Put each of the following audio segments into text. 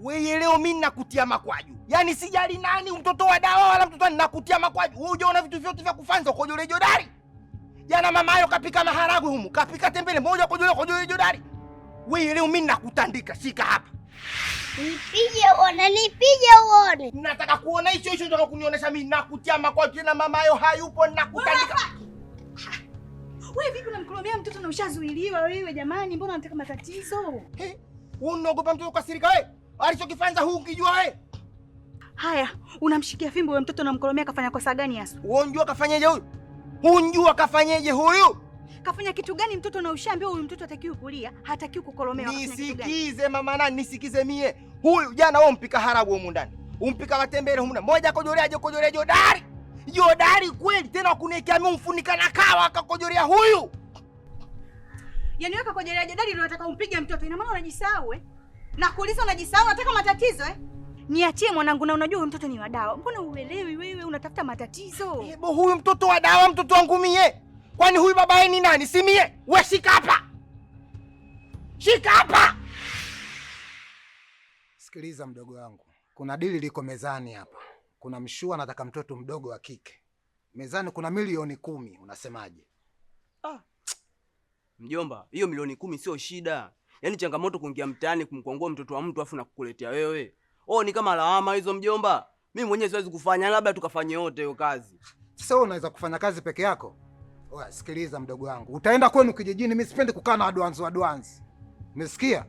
Wewe leo mimi nakutia makwaju. Yaani sijali nani mtoto wa dawa wala mtoto nakutia makwaju. Wewe unaona vitu vyote vya kufanza kojole jodari. Jana mama yao kapika maharagwe humu, kapika tembele moja kojole jodari. Wewe leo mimi nakutandika, shika hapa. Nipige uone. Nataka kuona hicho nataka kunionyesha mimi nakutia makwaju tena mama yao hayupo nakutandika. Wewe vipi unamkolomea mtoto na ushazuiliwa wewe jamani? Mbona unataka matatizo? Unaogopa mtoto kasirika wewe? Alichokifanya huu ukijua wewe. Haya, unamshikia fimbo wewe mtoto unamkolomea kafanya kosa gani hasa? Unjua kafanyaje huyu? Unjua kafanyaje huyu? Kafanya kitu gani mtoto na ushaambiwa huyu mtoto hatakiwi kulia, hatakiwi kukolomewa kafanya kitu gani? Nisikize mama nani, nisikize mie. Huyu jana wewe umpika haragwe humu ndani. Umpika matembele humu ndani. Moja kojolea jodari. Jodari kweli tena kuniwekea mimi umfunika na kawa akakojolea huyu. Yaani wewe kakojolea jodari ndio unataka umpige mtoto. Ina maana unajisahau Na kuuliza unajisahau unataka matatizo Niachie mwanangu na unajua huyu mtoto ni wa dawa. Mbona uelewi wewe unatafuta matatizo? Hebo huyu mtoto wa dawa mtoto wangu mie. Kwani huyu baba yeye ni nani? Si mie. Wewe shika hapa. Shika hapa. Sikiliza mdogo wangu. Kuna dili liko mezani hapa. Kuna mshua anataka mtoto mdogo wa kike. Mezani kuna milioni 10, unasemaje? Mjomba, hiyo milioni 10 sio shida. Yaani changamoto kuingia mtaani kumkwangua mtoto wa mtu afu na kukuletea wewe. Ni kama lawama hizo mjomba. Mimi mwenyewe siwezi kufanya, labda tukafanye wote hiyo kazi. Sasa wewe unaweza kufanya kazi peke yako? Oya, sikiliza mdogo wangu. Utaenda kwenu kijijini, mimi sipendi kukaa na wadwanzi. Umesikia?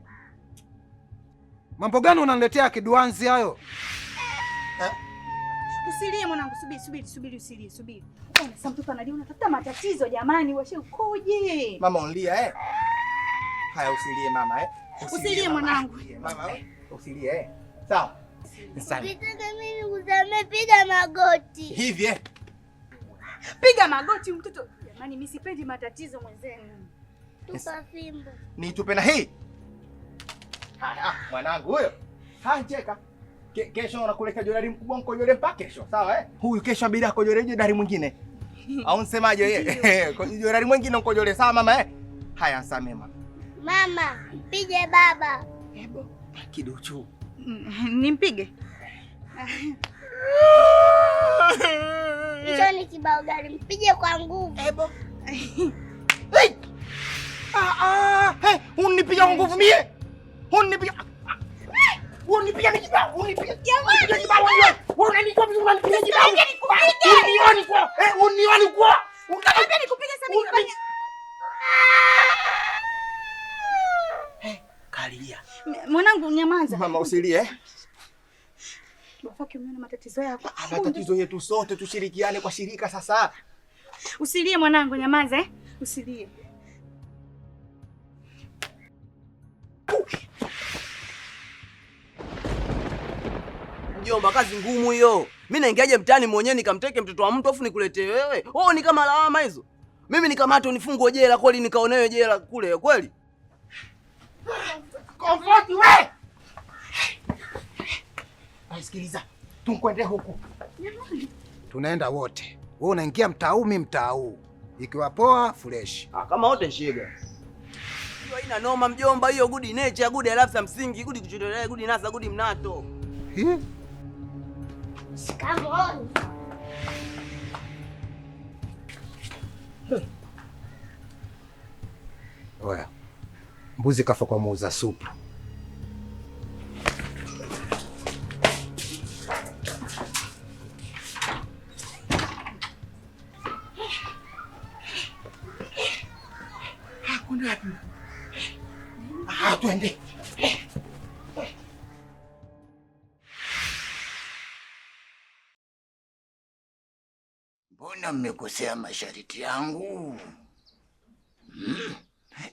Mambo gani unaniletea kidwanzi hayo? Usilie mwanangu, subiri usilie. Sasa mtoto analia unatafuta matatizo jamani, washe ukoje? Mama unalia Haya usilie mama Usilie mwanangu. Mama usilie Sawa. Ukitaka mimi kuzame piga magoti. Hivi Piga magoti mtoto. Jamani mimi sipendi matatizo mwenzenu. Tupa fimbo. Nitupe na hii. Mwanangu huyo. Cheka. Kesho unakuleka jodari mkubwa mkojole mpaka kesho, sawa Huyu kesho bila kojole jodari mwingine. Au unsemaje yeye? Jodari mwingine mkojole sawa mama Haya sasa Mama, mpige baba. Hebo, kiduchu. Nimpige? Hicho ni kibao gani? Mpige kwa nguvu. Hebo. Unipiga kwa nguvu mie. Unipiga kibao. Unipiga kibao. Unanijua vizuri unanipiga kibao. Unioni kwa. Unataka nikupiga sana nifanye. Kalia. Mwanangu nyamaza. Mama usilie Wafaki umeona matatizo yako. Matatizo yetu sote tushirikiane kwa shirika sasa. Usilie mwanangu nyamaza Usilie. Mjomba, kazi ngumu hiyo. Mimi naingiaje mtaani mwenyewe nikamteke mtoto wa mtu afu nikuletee wewe? Ni kama lawama hizo. Mimi nikamate unifungwe jela kweli nikaonewe jela kule kweli? Comfort wewe. Sikiliza. Tunkwende huku. Tunaenda wote. Wewe unaingia mtaa mtaa. Ikiwa poa fresh. Kama wote shiga. Hiyo haina noma mjomba, hiyo good nature, good alafu msingi, good kuchotelea, good nasa, good mnato. Shikamoo. Oya. Mbuzi kafa kwa muuza supu. Twende. Mbona mmekosea masharti yangu?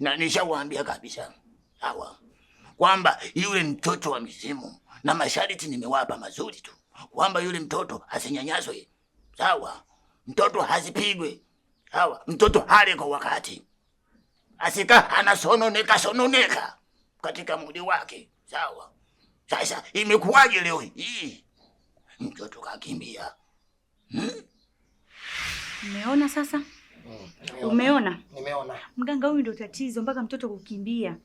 Na nishawaambia kabisa hawa kwamba yule mtoto wa mizimu na masharti nimewapa mazuri tu, kwamba yule mtoto asinyanyaswe, sawa? Mtoto hasipigwe, sawa? Mtoto hale kwa wakati, asika anasononeka katika mwili wake, sawa? Sasa imekuwaje leo hii mtoto kakimbia? Umeona sasa? Umeona? Nimeona. Mganga huyu ndio tatizo mpaka mtoto kukimbia.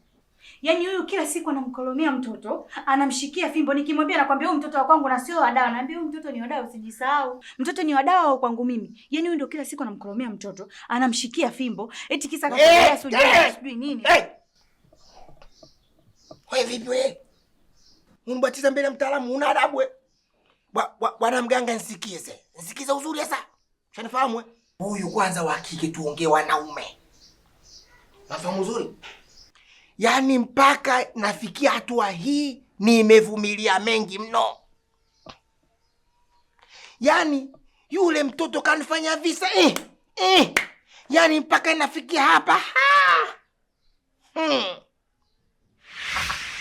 Yaani huyu kila siku anamkolomea mtoto, anamshikia fimbo. Nikimwambia nakwambia huyu mtoto wa kwangu na sio wa dawa. Naambia huyu mtoto ni wa dawa, usijisahau. Mtoto ni wa dawa kwangu mimi. Yaani huyu ndio kila siku anamkolomea mtoto, anamshikia fimbo. Eti kisa kakogelea sijui nini. Wewe vipi wewe? Unibatiza mbele ya mtaalamu, una adabu wewe? Bwana mganga nisikize. Nisikize uzuri sasa. Ushanifahamu wewe? Huyu kwanza wa kike tuongee wanaume. Nafahamu uzuri? Yaani mpaka nafikia hatua hii nimevumilia mengi mno. Yaani yule mtoto kanifanya visa yaani mpaka nafikia hapa.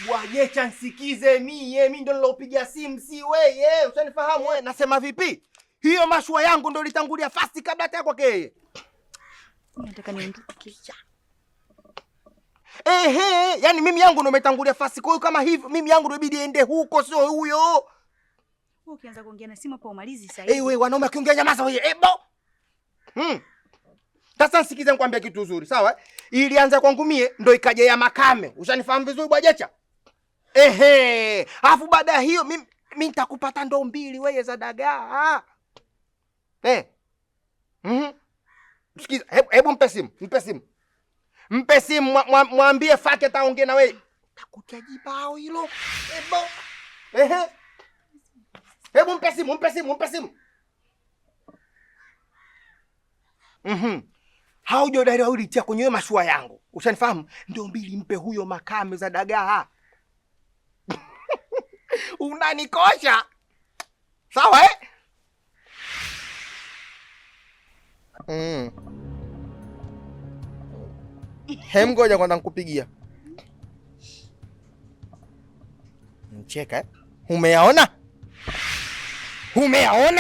Bwajecha nsikize mimi ndo nilopiga simu si wewe. Usanifahamu wewe? Nasema vipi? Hiyo mashua yangu ndo litangulia fasti kabla hata kwake yeye. Nataka niondokisha. Yaani mimi yangu ndo umetangulia fasti. Kwa hiyo kama hivyo mimi yangu ndo ibidi ende huko sio huyo. Wewe ukianza kuongea na simu hapo umalizi sasa hivi. Wewe wanaume akiongea nyamaza wewe. Bo. Sasa nisikize nikwambia kitu uzuri, sawa? Ilianza kwangu mie ndo ikaja ya Makame. Ushanifahamu vizuri Bwajecha? Alafu baada ya hiyo mimi nitakupata ndoo 2 wewe za dagaa. Sikiza, hebu mpe simu. Mpe simu mwambie Fake taongea na wewe. Takutia jibao hilo. Hebu mpe simu. Haujo dari ulitia kwenye mashua yangu. Ushanifahamu? Ndio 2 mpe huyo Makame za dagaa. Unanikosha. Sawa Ngoja kwanza nikupigia. Mcheka Umeyaona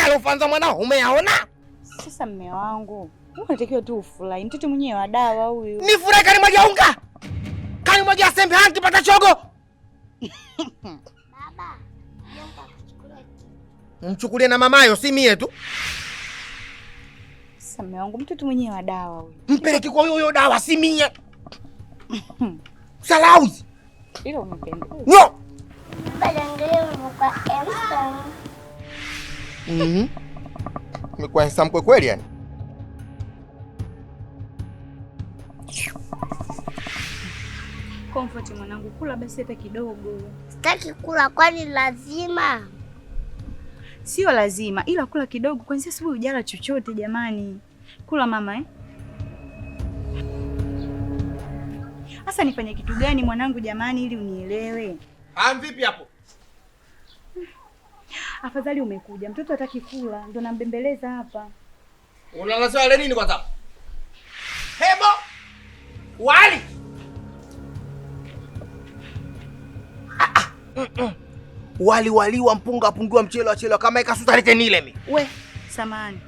alofanza mwanao? Umeyaona? Sasa mme wangu, unatakiwa tu ufurahi. Mtoto mwenyewe wa dawa huyu. Nifurahi kani mwagia unga? Kani mwagia sembe hangi pata chogo? Baba, mchukulie na mamayo si mie tu. Sasa mme wangu, mtoto mwenyewe wa dawa huyu. Mpeleke kwa huyo dawa si mie. Salauzi. Ila unapenda. No. Balangeleo kwa Emson. Umekuwa samkwe kweli yani? Comfort mwanangu, kula basi hata kidogo. Sitaki kula, kwani lazima? Sio lazima, ila kula kidogo. Kwanza asubuhi hujala chochote jamani. Kula mama Sasa nifanye kitu gani mwanangu jamani ili unielewe? Vipi hapo? Afadhali umekuja. Mtoto hataki kula, ndo nambembeleza hapa. Unalaziwa ile nini kwanza? Hebo! Wali! Wali wa mpunga pungiwa mchele kama ikasuta lete nile mimi. We, samani.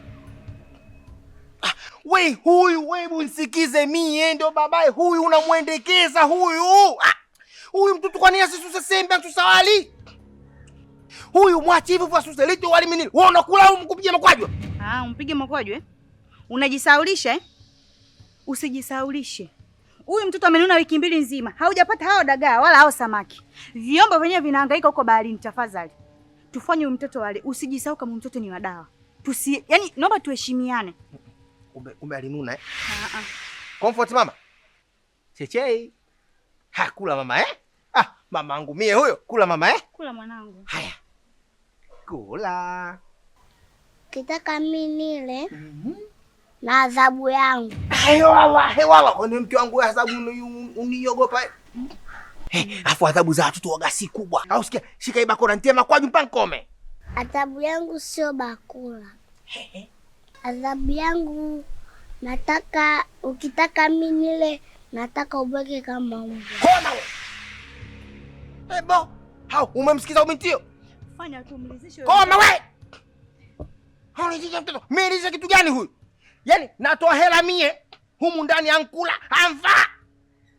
We huyu wewe nisikize mie ndo babaye huyu unamwendekeza huyu. Huyu mtoto kwa nini asisuse sembe tusawali? Huyu mwachi hivyo kwa suse lete wali mimi. Wewe unakula au mkupiga makwajwa? Umpige makwajwa Unajisaulisha Usijisaulishe. Huyu mtoto amenuna wiki 2 nzima. Haujapata hao dagaa wala hao samaki. Vyombo vyenyewe vinahangaika huko baharini. Tafadhali tufanye huyu mtoto wale. Usijisahau kama mtoto ni wa dawa. Yaani naomba tuheshimiane. Alinuna Comfort mama. Chechei. Kula mama mama angu mie huyo. Kula mama Kula mwanangu. Haya. Kula. Kitaka mimi nile. Na adhabu yangu. Hewala. Kwani mke wangu adhabu uniogopa? Afu adhabu za watoto waga si kubwa. Au sikia, shika hii bakora nitie makwaju mpaka nikome. Adhabu yangu sio bakula. Adhabu yangu nataka ukitaka mimi nile nataka ubaki kama mbwa. Koma wewe. Ebo, umemsikiza umintio? Fanya tu mlizishe. Koma wewe. Unajija mtoto. Mimi kitu gani huyu? Yaani natoa hela mie humu ndani ankula, amva.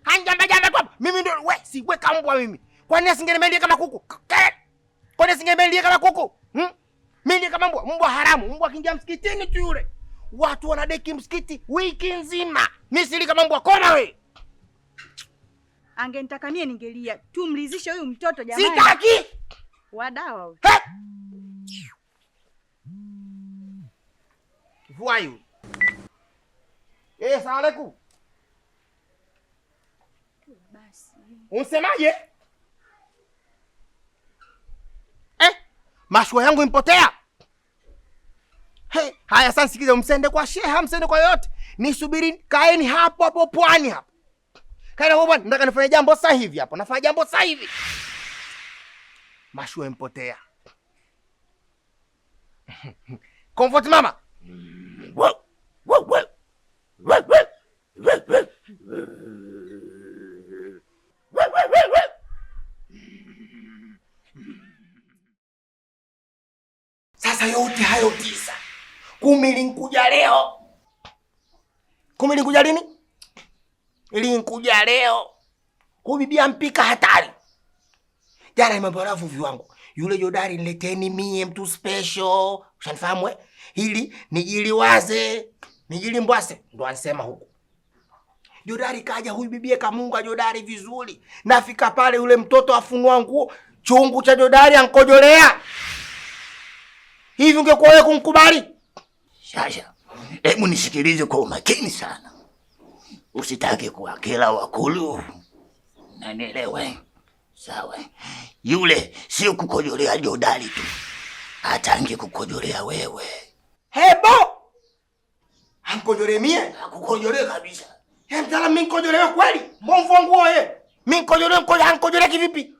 Hanjamba kwa. Mimi ndio si weka mbwa mimi. Kwa nini asingemelia kama kuku? Kwa nini asingemelia kama kuku? Mimi kama mbwa haramu, mbwa kingia msikitini tu yule. Watu wanadeki msikiti wiki nzima. Mimi sili kama mbwa. Koma wewe. Angenitaka mie ningelia. Tumlizishe huyu mtoto jamani. Sitaki. Wadawa huyu. Vua yu. Salamu alaikum. Basi. Unsemaje? Mashua yangu impotea. Haya sasa sikiza, msende kwa sheha, msende kwa yote. Nisubiri, kaeni hapo hapo pwani hapo. Kaeni hapo pwani, nataka nifanye jambo sasa hivi hapo. Nafanya jambo sasa hivi. Mashua impotea. Comfort mama. Sasa yote hayo 9. 10 linkuja leo. 10 linkuja lini? Linkuja leo. Kubibia mpika hatari. Jana mambo ya vuvi wangu. Yule jodari nileteni mie mtu special. Ushanifahamu Hili nijiliwaze, nijilimbwase. Ndo ansema huko. Jodari kaja, huyu bibie kamunga jodari vizuri. Nafika pale yule mtoto afunua nguo, chungu cha jodari ankojolea. Hivi ungekuwa wewe kumkubali? Shasha, hebu nisikilize kwa umakini sana. Usitaki kuwakela wakulu. Nanielewe? Sawa. Yule sio kukojolea jodari tu. Hata angekukojolea wewe. Hebo! Ankojole mie? Akukojolea kabisa. Mtala mimi nkojolewe kweli? Mbona nguo yeye? Mimi ankojole kivipi?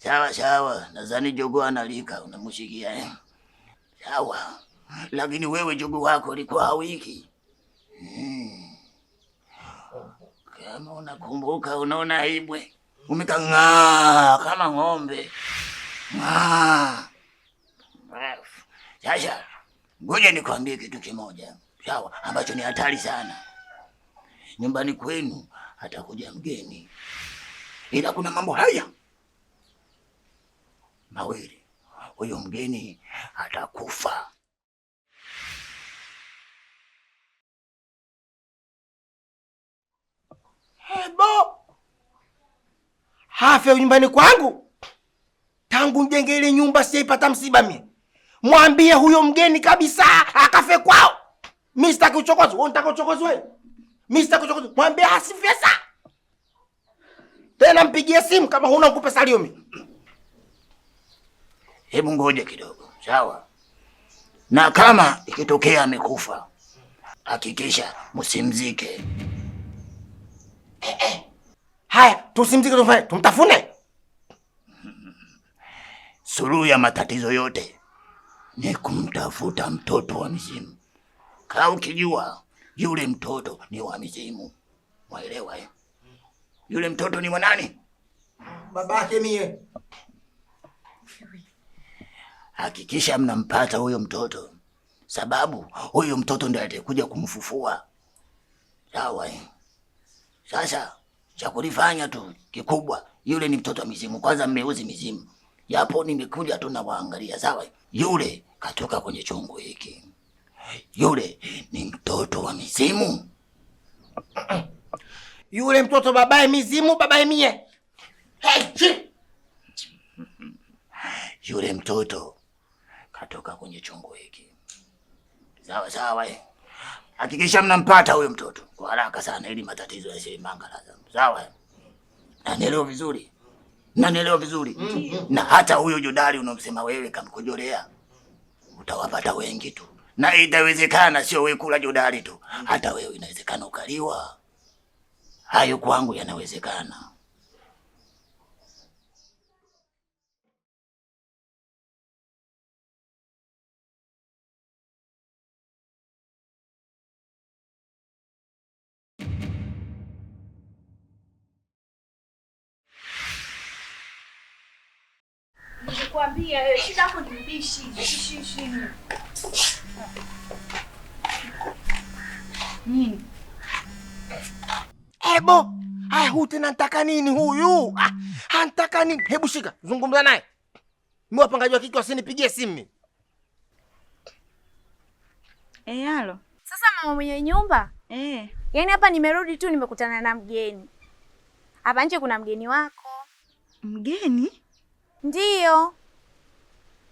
Sawa. Nadhani jogoo analika, unamshikia Sawa. Lakini wewe jogoo wako alikuwa hawiki. Kama unakumbuka, unaona ibwe. Umekang'aa kama ng'ombe. Sasa, ngoja nikwambie kitu kimoja. Sawa, ambacho ni hatari sana. Nyumbani kwenu atakuja mgeni. Ila kuna mambo haya mawili. Huyo mgeni atakufa. Hebo! Hafe nyumbani kwangu? Tangu njenge ile nyumba sijaipata msiba mimi. Mwambie huyo mgeni kabisa akafe kwao. Mimi sitaki uchokozi. Wewe unataka uchokozi wewe? Mimi sitaki uchokozi. Mwambie asife sasa. Tena mpigie simu kama huna nikupe salio mimi. Hebu ngoja kidogo. Sawa. Na kama ikitokea amekufa, hakikisha msimzike. Haya, tusimzike tufanye. Tumtafune. Suluhu ya matatizo yote ni kumtafuta mtoto wa mizimu. Kaa ukijua yule mtoto ni wa mizimu. Waelewa Yule mtoto ni wa nani? Babake mie. Hakikisha mnampata huyo mtoto. Sababu huyo mtoto ndiye atakuja kumfufua. Sawa Sasa cha kulifanya tu kikubwa, yule ni mtoto wa mizimu. Kwanza mmeuzi mizimu. Yapo nimekuja tu na waangalia. Sawa Yule katoka kwenye chungu hiki. Yule ni mtoto wa mizimu. Yule mtoto babaye mizimu, babaye mie. Yule mtoto katoka kwenye chungu hiki. Sawa Hakikisha mnampata huyo mtoto kwa haraka sana ili matatizo yasimangala. Sawa Nanielewa vizuri? Na hata huyo jodari unomsema wewe kamkojolea, utawapata wengi tu. Na itawezekana sio wewe kula jodari tu. Hata wewe inawezekana ukaliwa. Hayo kwangu yanawezekana. Nikwambia wewe shida yako ni mbishi. Nini? Ebo, huyu tena nataka nini huyu? Anataka nini? Hebu shika, zungumza naye. Mimi wapangaji wa kike wasinipigie simu. Halo. Sasa mama mwenye nyumba? Yaani hapa nimerudi tu nimekutana na mgeni. Hapa nje kuna mgeni wako. Mgeni? Ndiyo.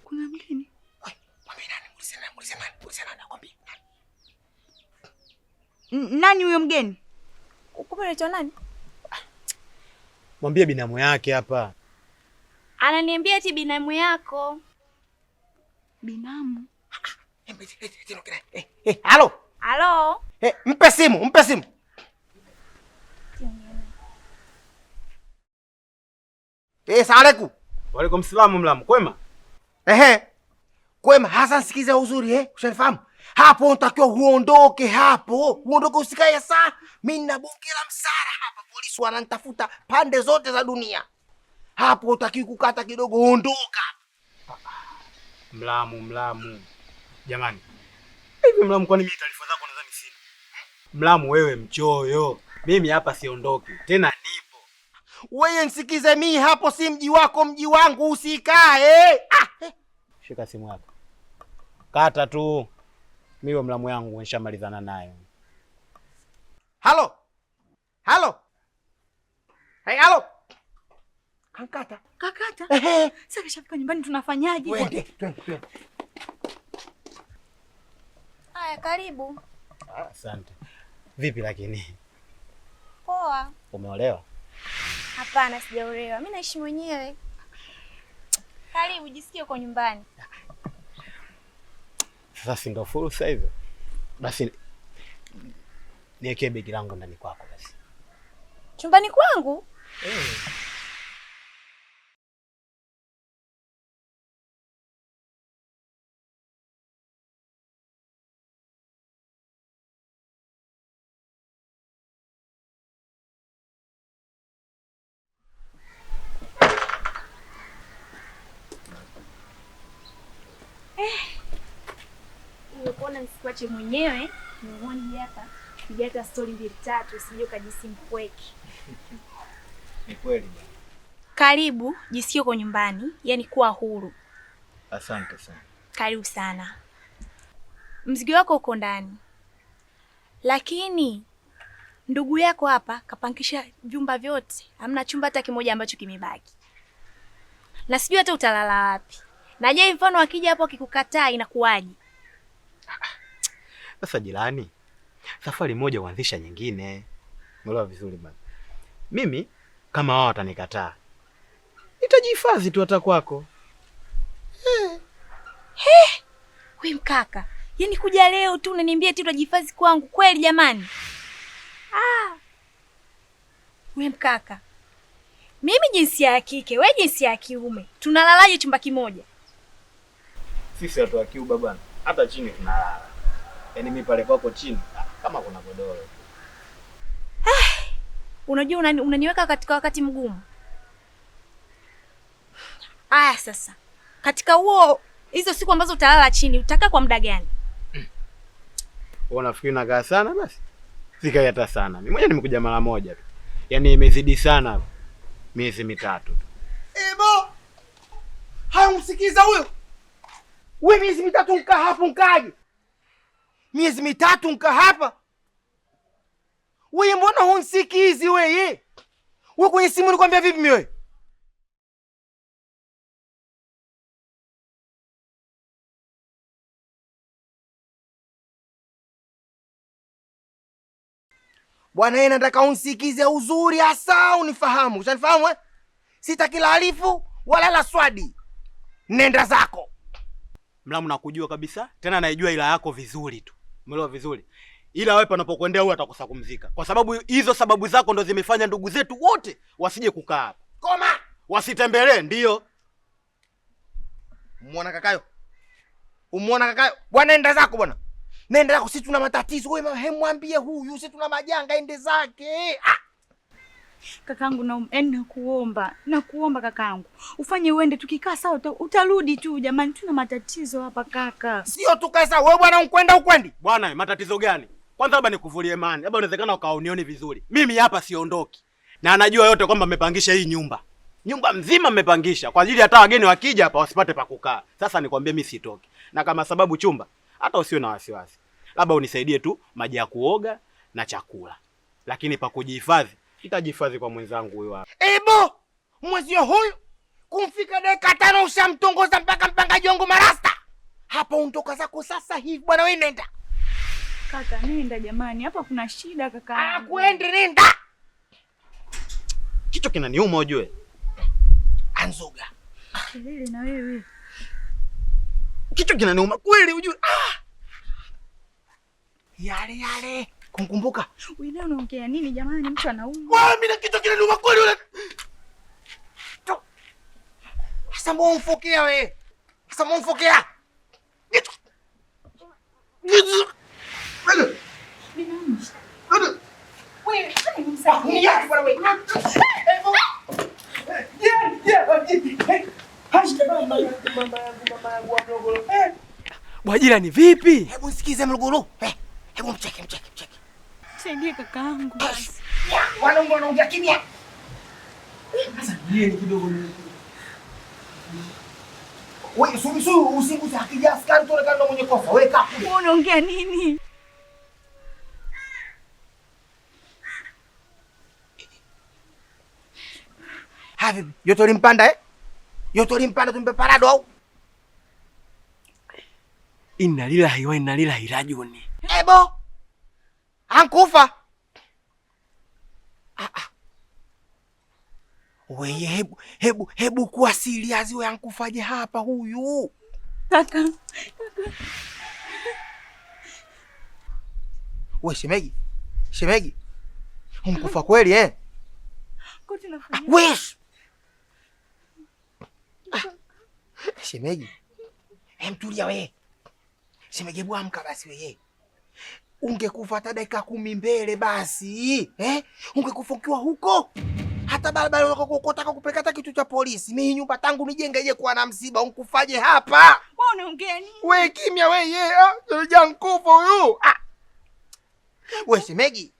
Kuna mgeni? Mwambie nani? Ulise nani nakwambia. Nani huyo mgeni? Kumbe anaitwa nani? Mwambie binamu yake hapa. Ananiambia eti binamu yako. Binamu? Halo. Halo? Mpe simu. Salamu alaykum. Wa alaikum salaam Mlamu. Kwema? Kwema. Hasa nisikize uzuri ushanifahamu? Hapo unatakiwa uondoke hapo. Uondoke usikae saa. Mimi nina bonge la msara hapa. Polisi wananitafuta pande zote za dunia. Hapo utakiwa kukata kidogo, ondoka. Mlamu. Jamani. Hivi Mlamu, kwani mimi taarifa zako nadhani sina? Mlamu wewe mchoyo. Mimi hapa siondoki. Tena nipo. Wewe nisikize mimi hapo, si mji wako, mji wangu, usikae. Shika simu yako. Kata tu. Mimi Mlamu yangu nishamalizana nayo. Halo. Hey, halo. Kakata. Sasa kishafika nyumbani tunafanyaje? Twende. Haya, karibu. Asante. Vipi lakini? Poa. Umeolewa? Hapana, sijaolewa. Mimi naishi mwenyewe. Karibu, jisikie uko nyumbani. Sasa si ndo fursa hizo. Basi niwekee begi langu ndani kwako basi. Chumbani kwangu? Nimekuona nisikuache mwenyewe, nimeona hapa. Nijata story 2-3 usije ukajisi mpweke. Ni kweli bwana. Karibu, jisikie uko nyumbani, yani kuwa huru. Asante sana. Karibu sana. Mzigo wako uko ndani. Lakini ndugu yako hapa kapangisha vyumba vyote. Hamna chumba hata kimoja ambacho kimebaki. Na sijui hata utalala wapi. Na je, mfano akija hapo akikukataa inakuwaje? Sasa jirani, safari moja huanzisha nyingine. Umeelewa vizuri bwana. Mimi kama wao watanikataa, nitajihifadhi tu hata kwako. Wewe mkaka, yaani kuja leo tu unaniambia eti utajihifadhi kwangu kweli jamani? Wewe mkaka. Mimi jinsia ya kike, wewe jinsia ya kiume. Tunalalaje chumba kimoja? Sisi watu wa Cuba bwana, hata chini tunalala. Yaani mimi pale kwako chini kama kuna godoro. Unajua unaniweka katika wakati mgumu. Aya sasa. Katika hizo siku ambazo utalala chini, utakaa kwa muda gani? Wewe unafikiri nakaa sana basi? Sikai hata sana. Mimi mwenyewe nimekuja mara moja tu. Yaani imezidi sana miezi 3 tu. Ebo! Haumsikiza huyo? Wewe miezi 3 nkaa hapo nkaaje? Miezi 3 nkaa hapa? Wewe mbona hunsikizi wewe? Wewe kwenye simu nikwambia vipi mimi wewe? Bwana yeye nataka unsikize uzuri hasa unifahamu. Unanifahamu eh? Sitaki laalifu wala la swadi. Nenda zako. Mlamu nakujua kabisa, tena naijua ila yako vizuri tu. Umeelewa vizuri? Ila wewe panapokuendea huyu atakosa kumzika. Kwa sababu hizo sababu zako ndo zimefanya ndugu zetu wote wasije kukaa hapa. Koma! Wasitembelee ndio. Umuona kakayo? Bwana nenda zako bwana. Nenda zako, sisi tuna matatizo. Wewe hemwambie huyu, sisi tuna majanga, ende zake. Kakangu nakuomba kakangu. Ufanye uende, tukikaa sawa utarudi tu jamani, tuna matatizo hapa kaka. Sio tukae sawa. Wewe bwana unkwenda ukwendi? Bwana matatizo gani? Kwanza labda nikuvulie imani. Labda inawezekana ukaonioni vizuri. Mimi hapa siondoki. Na anajua yote kwamba mmepangisha hii nyumba. Nyumba mzima mmepangisha kwa ajili hata wageni wakija hapa wasipate pa kukaa. Sasa nikwambie mimi sitoki. Na kama sababu chumba, hata usiwe na wasiwasi. Labda unisaidie tu maji ya kuoga na chakula. lakini pa kujihifadhi nitajihifadhi kwa mwenzangu huyo hapa. Ebo, mwezio huyu kumfika dakika 5 ushamtongoza mpaka mpangaji wangu marasta. Hapa untoka zako sasa hivi bwana, wewe nenda. Kaka nenda jamani, hapa kuna shida kaka. Kuende nenda. Kichwa kinaniuma ujue. Anzuga. Kelele na wewe. Kichwa kinaniuma kweli ujue. Yale. Kumkumbuka. Wewe leo unaongea nini jamani, mtu anauma. Wewe mimi na kichwa kinaniuma kweli ule. Sasa mbona wewe? Sasa mbona Bwajira ni vipi? Hebu sikize Mluguru. Hebu mcheke. Saidie kakaangu basi. Wanaume wanaongea kimya. Sasa nieni kidogo. Wewe usinguze akija askari tuonekane ndo mwenye kosa. Wewe kaa kule. Wewe unaongea nini? Habibi, yoto limpanda Yoto limpanda tumbe parado au? Inna lillahi wa inna ilaihi rajiun. Ebo. Ankufa. Wewe hebu kuwa serious wewe, ankufaje hapa huyu? Kaka. Wewe shemegi. Unkufa kweli Koti nafanya. Wewe. Shemegi. Mtulia wewe. Shemegi bwana, amka basi wewe. Ungekufa hata dakika 10 mbele basi. Ungekufunkiwa huko. Hata barabara unakokotaka kupeleka hata kitu cha polisi. Mimi nyumba tangu nijenge je kuwa na msiba, unkufaje hapa? Wewe unaongea nini? Wewe kimya wewe, ndio nkufa huyu. Wewe shemegi.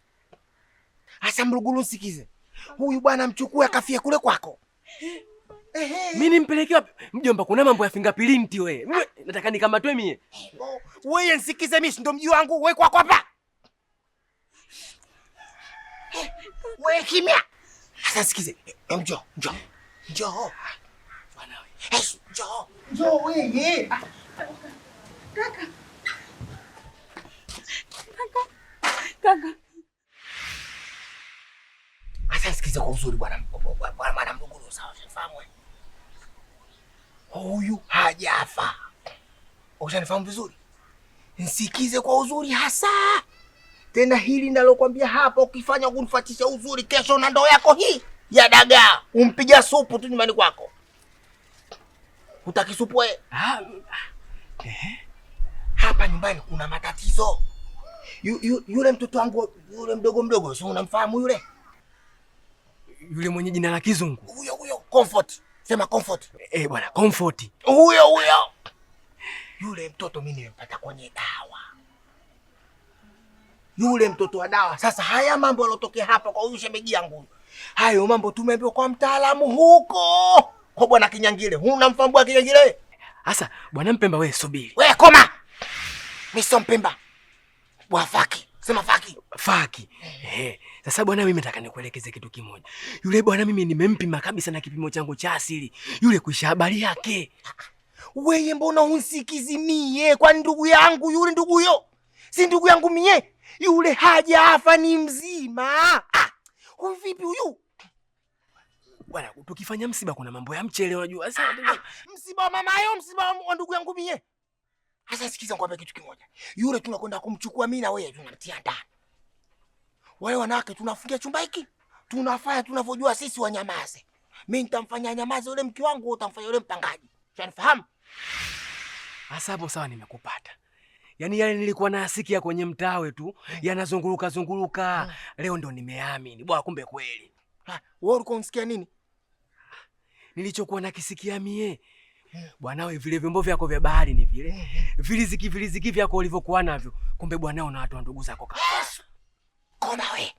Asa Mluguru sikize. Huyu bwana mchukue akafia kule kwako. Mimi nimpeleke wapi? Mjomba, kuna mambo ya fingerprint wewe. Mimi nataka nikamatwe mie. Wewe nisikize, mimi ndo mji wangu, wewe kwako hapa. Wewe kimya. Sasa sikize. Njoo. Bwana wewe. Njoo wewe. Kaka. Sasa sikize kwa uzuri bwana Mluguru, sawa unafahamu wewe? Huyu hajafa. Unanifahamu vizuri? Nisikize kwa uzuri hasa. Tena hili nalokuambia hapa, ukifanya kunifuatisha uzuri, kesho na ndoo yako hii ya dagaa umpiga supu tu nyumbani kwako. Utaki supu wewe? Hapa nyumbani kuna matatizo. Yule mtoto wangu yule mdogo, si unamfahamu yule? Yule mwenye jina la kizungu. Huyo Comfort. Sema Comfort. Bwana Comfort. Huyo. Yule mtoto mimi nimepata kwenye dawa. Yule mtoto wa dawa. Sasa haya mambo yalotokea hapa kwa huyu shemeji yangu. Hayo mambo tumeambiwa kwa mtaalamu huko. Kwa bwana Kinyangile. Unamfahamu bwana Kinyangile? Sasa bwana Mpemba, wewe subiri. Wewe koma. Mimi sio Mpemba. Bwana Faki. Sema Faki. Sasa bwana, mimi nataka nikuelekeze kitu kimoja. Yule bwana mimi nimempima kabisa na kipimo changu cha asili. Yule kuisha habari yake. Wewe mbona unsikizi mie? Kwa ndugu yangu yule, ndugu huyo. Si ndugu yangu mie. Yule hajafa, ni mzima. Huyu vipi huyu? Bwana, tukifanya msiba kuna mambo ya mchele unajua. Sasa msiba wa mama yao, msiba wa ndugu yangu mie. Sasa sikiza nikwambie kitu kimoja. Yule tunakwenda kumchukua mimi na wewe, tunamtia ndani. Wale wanawake tunafungia chumba hiki. Tunafanya tunavyojua sisi wanyamaze. Mimi nitamfanya nyamaze yule mke wangu, utamfanya yule mpangaji. Unanifahamu? Sasa hapo sawa, nimekupata. Yaani yale nilikuwa nasikia kwenye mtawe tu, yanazunguluka. Leo ndo nimeamini. Bwana, kumbe kweli. Wewe ulikuwa unasikia nini? Nilichokuwa nakisikia mie. Bwana wewe, vile vyombo vyako vya bahari ni vile. Viliziki vyako ulivyokuwa navyo. Kumbe bwana una watu wa ndugu zako kabisa. Koma wewe.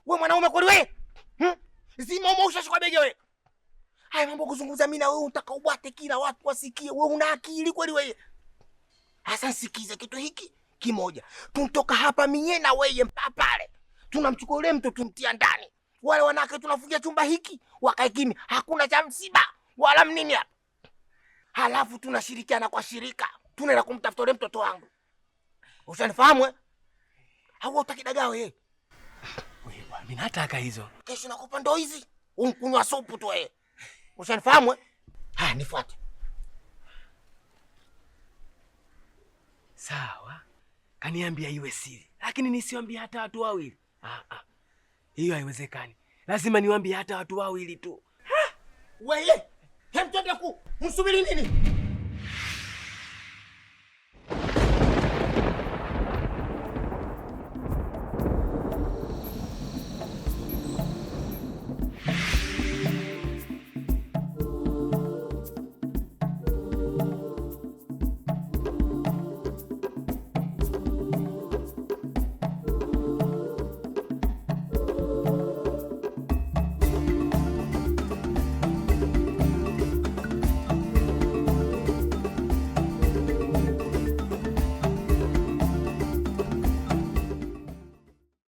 Wewe mwanaume kweli wewe? Zima umeushashika bege wewe. Haya mambo kuzungumza mimi na wewe unataka ubwate kila watu wasikie. Wewe una akili kweli wewe? Sasa sikiza kitu hiki kimoja. Tunatoka hapa mie na wewe mpaka pale. tunamchukua yule mtu tumtia ndani. Wale wanawake tunafungia chumba hiki, wakae kimya, hakuna cha msiba wala mnini hapa. Halafu tunashirikiana kwa shirika, tunaenda kumtafuta yule mtoto wangu. Ushanifahamu eh? Au utakidagaa wewe? Wewe mimi nataka hizo. Kesho nakupa ndoo hizi, umkunywa supu tu wewe. Ushanifahamu eh? Haya, nifuate. Sawa. Kaniambia iwe siri, lakini nisiwaambie hata watu wawili. Hiyo haiwezekani. Lazima niwaambie hata watu wawili tu. Wewe, hem twende ku. Msubiri nini?